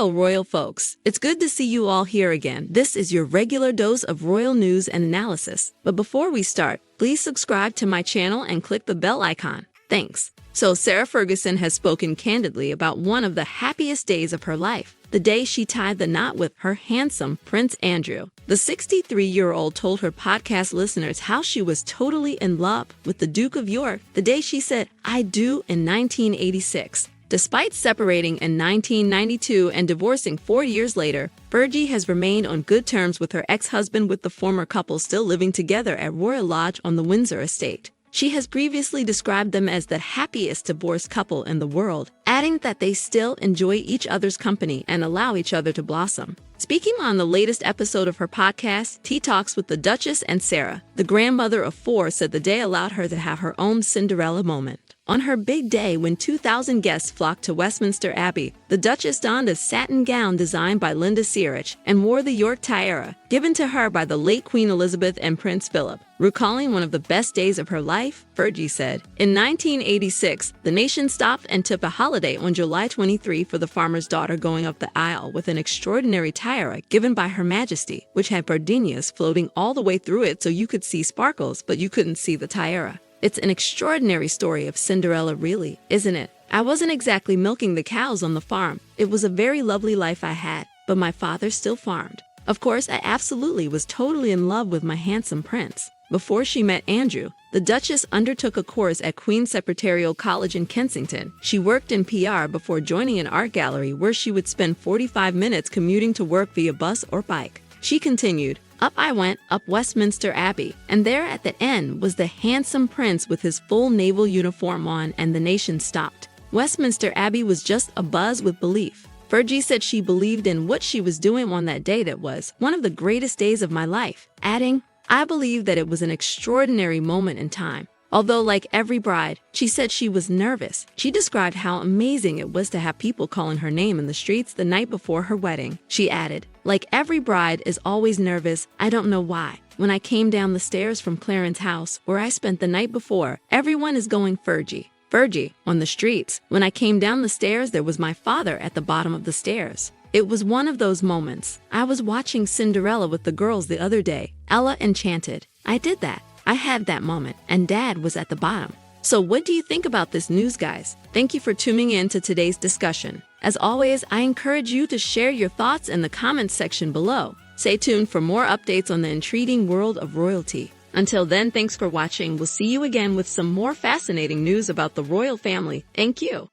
Hello, royal folks. It's good to see you all here again. This is your regular dose of royal news and analysis. But before we start, please subscribe to my channel and click the bell icon. Thanks. So Sarah Ferguson has spoken candidly about one of the happiest days of her life, the day she tied the knot with her handsome Prince Andrew. The 63-year-old told her podcast listeners how she was totally in love with the Duke of York the day she said, "I do" in 1986. Despite separating in 1992 and divorcing 4 years later, Fergie has remained on good terms with her ex-husband, with the former couple still living together at Royal Lodge on the Windsor estate. She has previously described them as the happiest divorced couple in the world, adding that they still enjoy each other's company and allow each other to blossom. Speaking on the latest episode of her podcast, Tea Talks with the Duchess and Sarah, the grandmother of 4 said the day allowed her to have her own Cinderella moment. On her big day, when 2,000 guests flocked to Westminster Abbey, the Duchess donned a satin gown designed by Linda Searich and wore the York tiara, given to her by the late Queen Elizabeth and Prince Philip. Recalling one of the best days of her life, Fergie said, "In 1986, the nation stopped and took a holiday on July 23 for the farmer's daughter going up the aisle with an extraordinary tiara given by Her Majesty, which had gardenias floating all the way through it so you could see sparkles, but you couldn't see the tiara. It's an extraordinary story of Cinderella, really, isn't it? I wasn't exactly milking the cows on the farm. It was a very lovely life I had, but my father still farmed. Of course, I absolutely was totally in love with my handsome prince." Before she met Andrew, the Duchess undertook a course at Queen's Secretarial College in Kensington. She worked in PR before joining an art gallery where she would spend 45 minutes commuting to work via bus or bike. She continued, "Up I went, up Westminster Abbey, and there at the end was the handsome prince with his full naval uniform on, and the nation stopped. Westminster Abbey was just abuzz with belief." Fergie said she believed in what she was doing on that day. "That was one of the greatest days of my life," adding, "I believe that it was an extraordinary moment in time." Although, like every bride, she said she was nervous. She described how amazing it was to have people calling her name in the streets the night before her wedding. She added, "Like every bride is always nervous, I don't know why. When I came down the stairs from Clarence's house, where I spent the night before, everyone is going Fergie, Fergie on the streets. When I came down the stairs, there was my father at the bottom of the stairs. It was one of those moments. I was watching Cinderella with the girls the other day. Ella enchanted. I did that. I had that moment, and Dad was at the bottom." So what do you think about this news, guys? Thank you for tuning in to today's discussion. As always, I encourage you to share your thoughts in the comments section below. Stay tuned for more updates on the intriguing world of royalty. Until then, thanks for watching. We'll see you again with some more fascinating news about the royal family. Thank you.